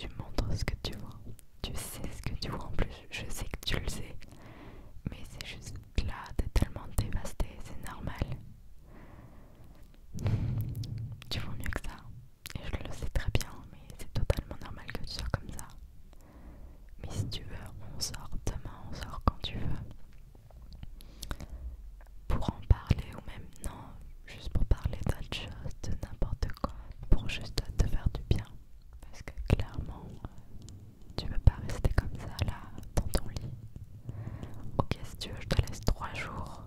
tu montres ce que tu vois. Tu sais ce que tu vois en plus, je sais que tu le sais. Mais c'est juste là, t'es tellement dévasté, c'est normal. Tu vaux mieux que ça. Et je le sais très bien, mais c'est totalement normal que tu sois comme ça. Mais si tu veux, on sort demain, on sort quand tu veux. Pour en parler ou même non, juste pour parler d'autre chose, de n'importe quoi. Pour juste te faire du bien. Parce que clairement, tu veux pas rester comme ça là, dans ton lit. Ok, si tu veux, je te laisse 3 jours.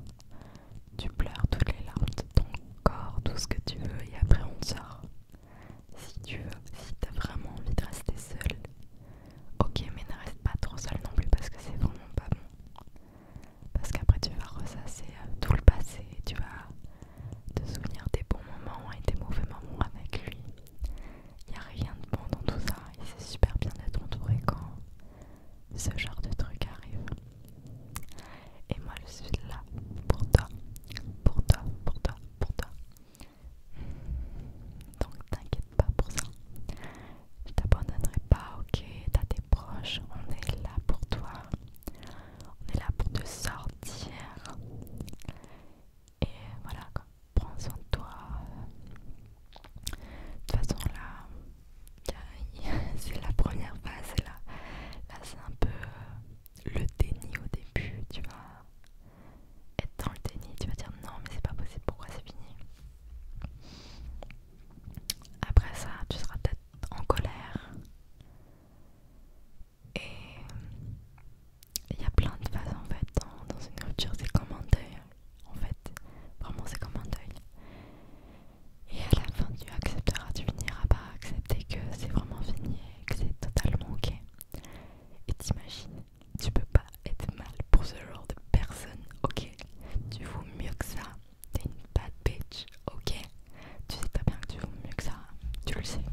Tu pleures toutes les larmes de ton corps, tout ce que tu veux, et après on sort. Si tu veux, si t'as vraiment envie de rester seule. Ok, mais ne reste pas trop seule non plus parce que c'est vraiment pas bon. Parce qu'après tu vas ressasser tout le passé, tu vas te souvenir des bons moments et des mauvais moments avec lui. Il n'y a rien de bon dans tout ça et c'est super bien d'être entouré quand ce genre de truc arrive. Et moi je suis là pour toi, pour toi, pour toi, pour toi. Donc t'inquiète pas pour ça. Je t'abandonnerai pas, ok? T'as tes proches, on est là pour toi. On est là pour te sortir. Et voilà quoi, prends soin de toi. De toute façon là, c'est la première phase. Là c'est un peu le déni au début. Tu vas être dans le déni, tu vas dire non mais c'est pas possible, pourquoi c'est fini. Après ça, tu seras peut-être en colère. Et il y a plein de phases en fait dans une rupture, c'est comme un deuil. En fait, vraiment c'est comme un deuil. Et à la fin, tu accepteras, tu finiras par accepter que c'est vraiment fini et que c'est totalement ok. Et t'imagines, tu peux pas être mal pour ce genre de personne, ok? Tu vaux mieux que ça. T'es une bad bitch, ok? Tu sais très bien que tu vaux mieux que ça, tu le sais.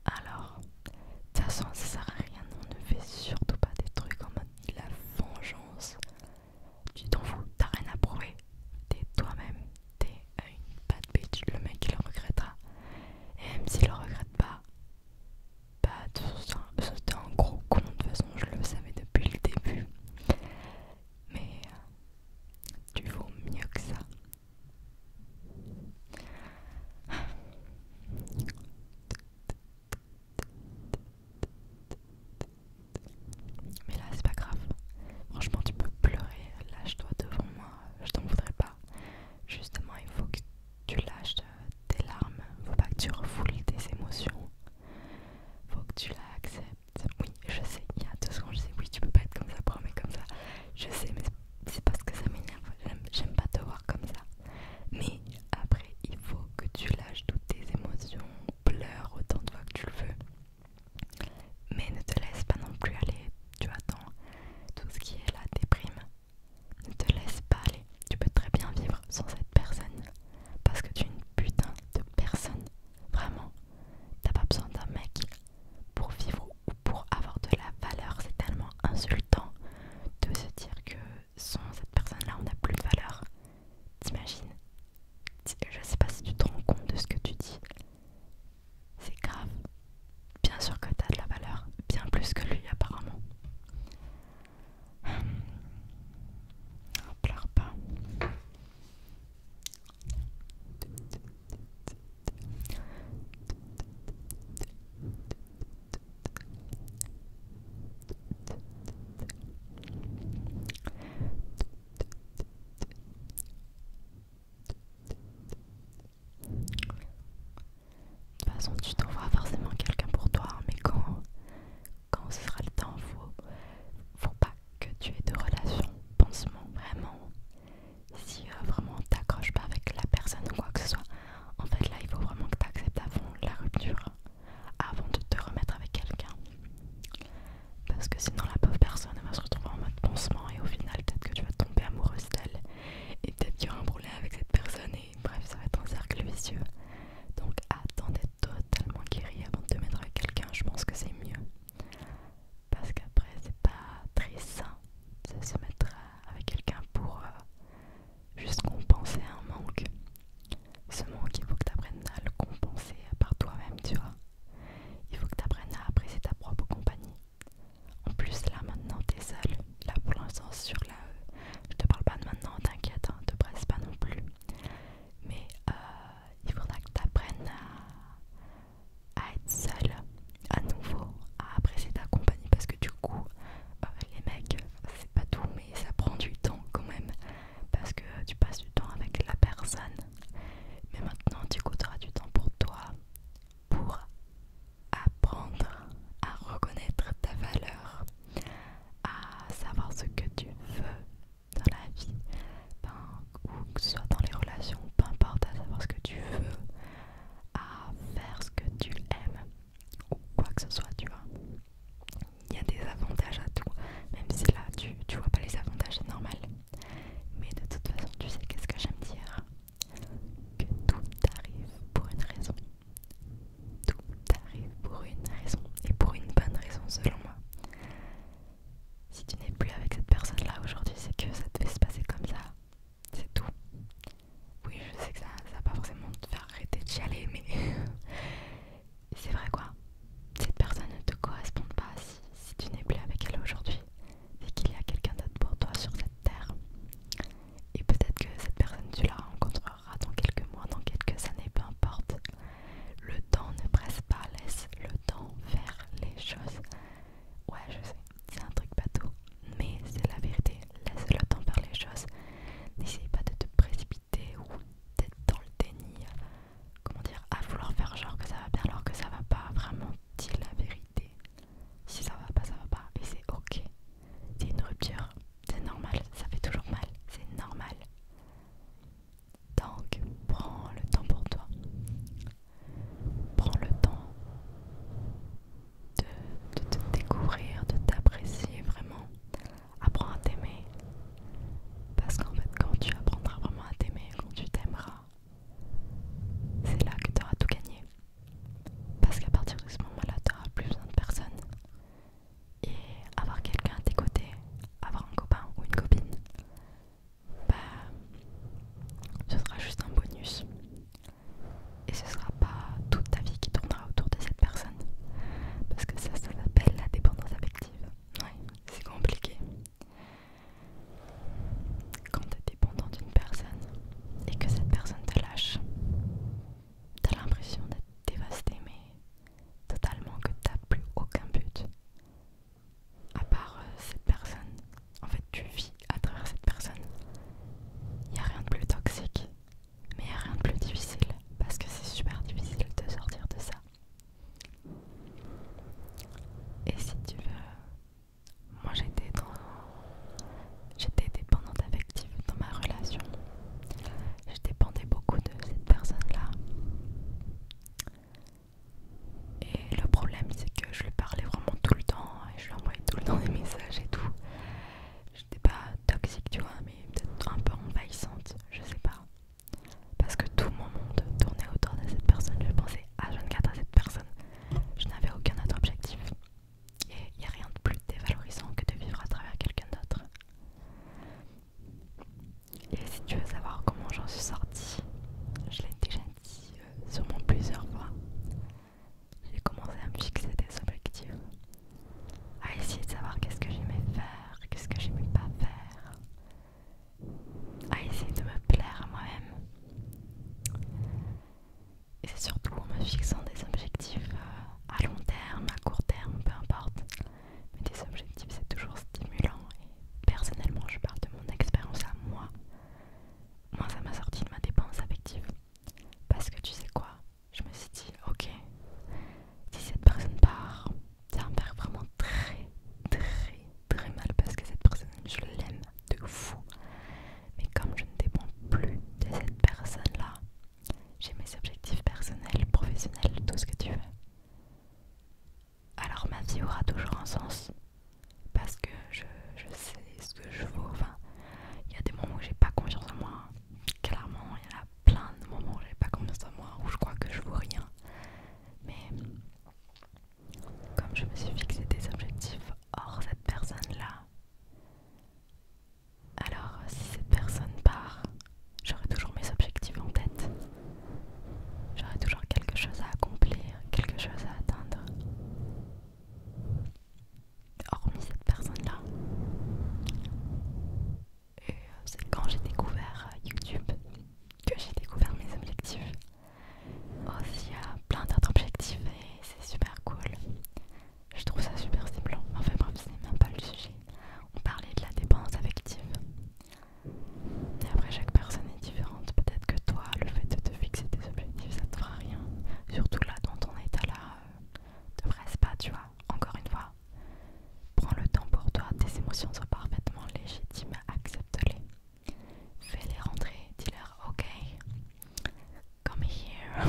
Alors, de toute façon, ça sert à rien, on ne fait surtout pas des trucs en mode la vengeance. Tu t'en fous, t'as rien à prouver. T'es toi-même, t'es une bad bitch, le mec il le regrettera. Et même s'il le regrette pas, bah c'était un gros con, de toute façon je le savais depuis le début. Mais tu vaux mieux que ça. Mais là c'est pas grave. Franchement tu peux pleurer, lâche-toi devant moi, je t'en voudrais pas. Justement il faut que tu lâches tes larmes, faut pas que tu refoules tes émotions. Faut que tu l'acceptes. Oui, je sais, il y a 2 secondes, je sais, oui, tu peux pas être comme ça, promets comme ça. Je sais, mais c'est parce que ça m'énerve. J'aime pas te voir comme ça. Mais après, il faut que tu lâches toutes tes émotions. Pleure autant de fois que tu le veux. Mais ne te laisse pas non plus aller. Tu attends tout ce qui est la déprime. Ne te laisse pas aller. Tu peux très bien vivre sans cette personne. Parce que tu es une putain de personne. Vraiment. T'as pas besoin d'un mec pour vivre ou pour avoir de la valeur. C'est tellement insultant de se dire que sans cette personne-là, on n'a plus de valeur. T'imagines? Je sais pas si tu te rends compte de ce que tu dis. C'est grave. Bien sûr que t'as de la valeur. Bien plus que lui, apparemment. Pleure pas. De toute façon, tu trouveras forcément quelqu'un pour toi, mais quand ce sera le temps, faut pas que tu aies de relation pansement, vraiment. Si vraiment t'accroches pas avec la personne ou quoi que ce soit, en fait là il faut vraiment que tu acceptes à fond la rupture avant de te remettre avec quelqu'un. Parce que sinon la pauvre personne elle va se retrouver en mode pansement et au final peut-être que tu vas tomber amoureuse d'elle et peut-être qu'il y aura un problème avec cette personne et bref ça va être un cercle vicieux. Donc attends d'être totalement guéri avant de te mettre avec quelqu'un, je pense que c'est mieux. Parce qu'après c'est pas très sain de se mettre avec quelqu'un pour juste compenser un manque. Ce manque il faut que tu apprennes à le compenser par toi-même, tu vois. Il faut que tu apprennes vie aura toujours un sens parce que je sais ce que je vaux. Enfin, il y a des moments où j'ai pas confiance en moi. Clairement, il y en a plein de moments où j'ai pas confiance en moi, où je crois que je vaux rien. Mais comme je me suis fixé des objectifs hors cette personne-là, alors si cette personne part, j'aurai toujours mes objectifs en tête. J'aurai toujours quelque chose à accomplir, quelque chose à atteindre. Hormis cette personne-là. Et c'est quand j'ai découvert YouTube que j'ai découvert mes objectifs. Aussi, il y a plein d'autres objectifs et c'est super cool. Je trouve ça super stimulant. Enfin bref, c'est même pas le sujet. On parlait de la dépendance affective. Et après, chaque personne est différente. Peut-être que toi, le fait de te fixer des objectifs, ça te fera rien. Surtout là, dans ton état là, te presse pas, tu vois. Encore une fois, prends le temps pour toi. Tes émotions sont parfaitement légitimes. Accepte-les. Fais-les rentrer. Dis-leur, ok, come here.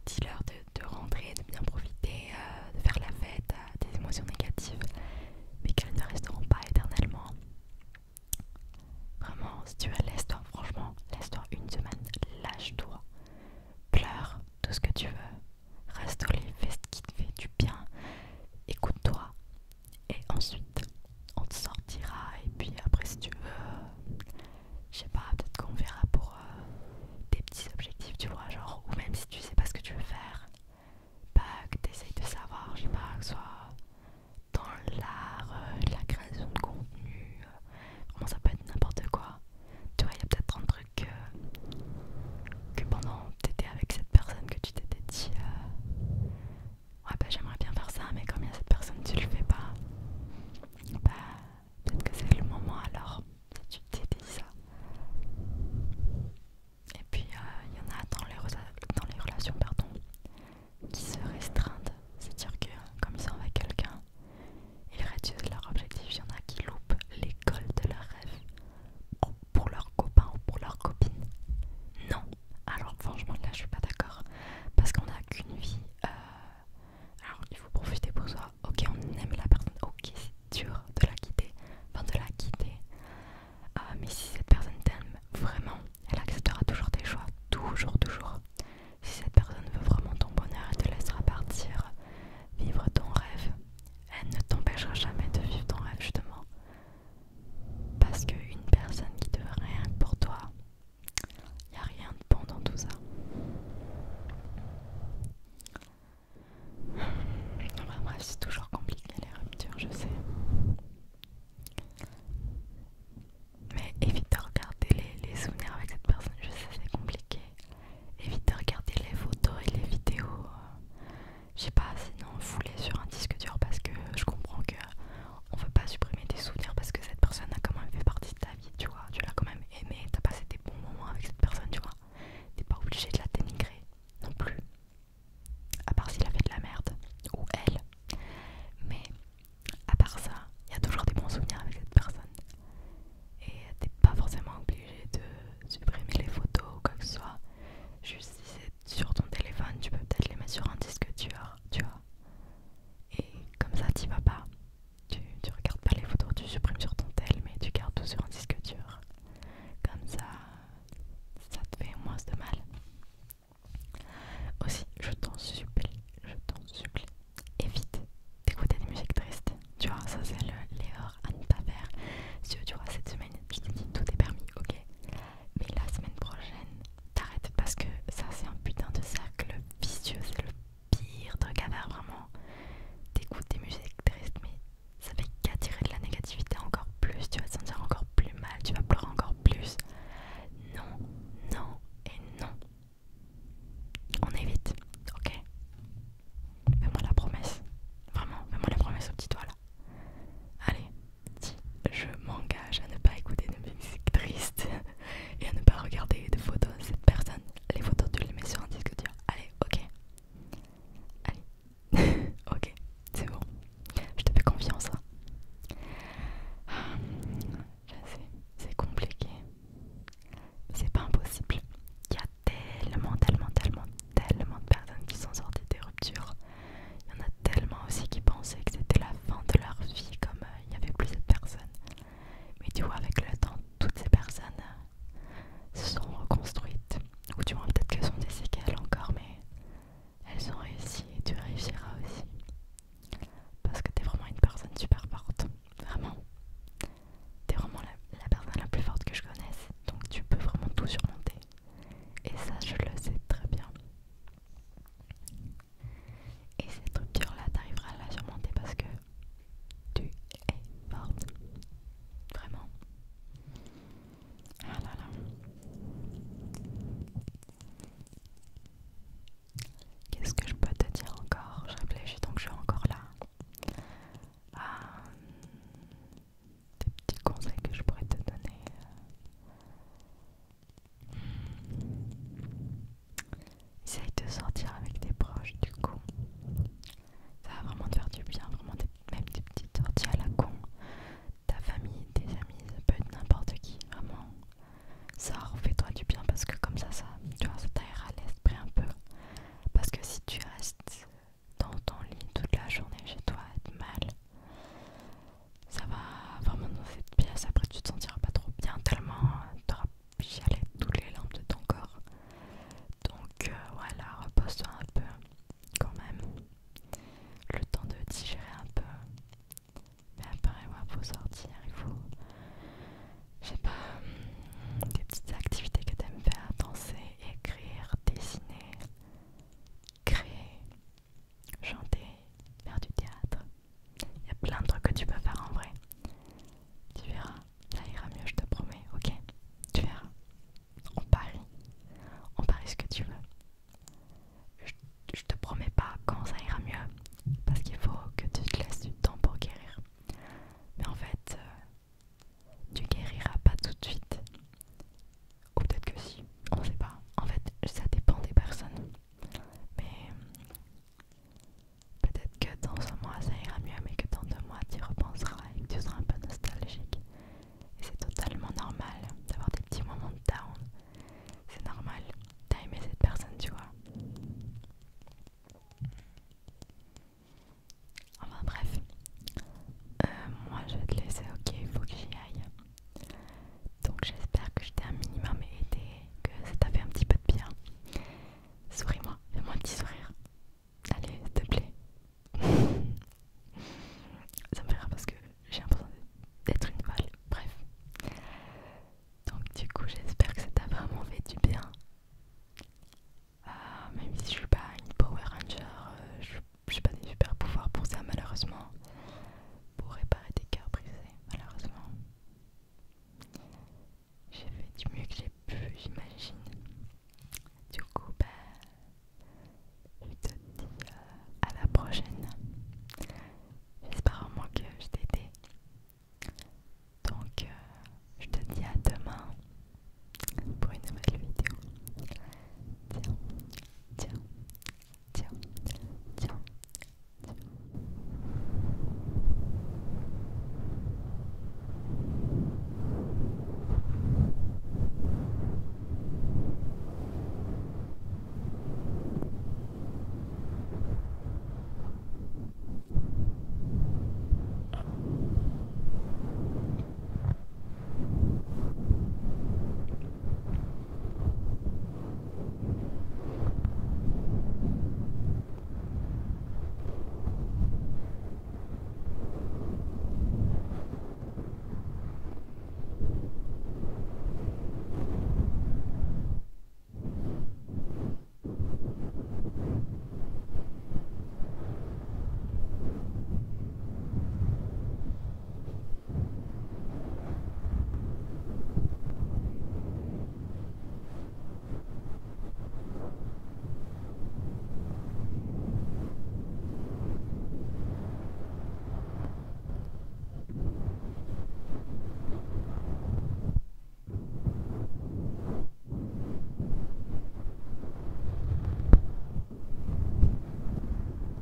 Dis-leur de rentrer, de bien profiter, de faire la fête à des émotions négatives, mais qu'elles ne resteront pas éternellement. Vraiment, si tu veux, laisse-toi, franchement, laisse-toi une semaine, lâche-toi, pleure tout ce que tu veux, reste au lit, fais ce qui te fait du bien, écoute-toi, et ensuite, on te sortira, et puis après, si tu veux, je sais pas, peut-être qu'on verra pour des petits objectifs, tu vois, genre, ou même si tu sais pas ce que tu veux faire, bah, que tu essayes de savoir, je sais pas, que ce soit dans l'art, la création de contenu, vraiment ça peut être n'importe quoi. Tu vois, il y a peut-être un truc que pendant t'étais avec cette personne que tu t'étais dit ouais bah j'aimerais bien faire ça, mais comme il y a cette personne tu le fais pas, bah peut-être que c'est le moment alors si tu t'étais dit ça. Et puis il y en a dans les relations pardon, qui se restreignent, c'est-à-dire que comme ils sont avec quelqu'un, ils réduisent leur objectif. Il y en a qui loupent l'école de leurs rêves pour leurs copains ou pour leurs copines. Non, alors franchement là je suis pas d'accord parce qu'on n'a qu'une vie. Alors il faut profiter pour soi. Ok, on aime la personne, ok c'est dur de la quitter, mais si cette personne t'aime vraiment, elle acceptera toujours tes choix, toujours. Si cette personne veut vraiment ton bonheur, elle te laissera partir, vivre ton rêve. Elle ne t'empêchera jamais de vivre ton rêve justement. Parce qu'une personne qui te veut rien pour toi, il n'y a rien de bon dans tout ça. Enfin bref, c'est toujours compliqué les ruptures, je sais. Mais évite de regarder les souvenirs avec cette personne, je sais c'est compliqué. Évite de regarder les photos et les vidéos. Je sais pas,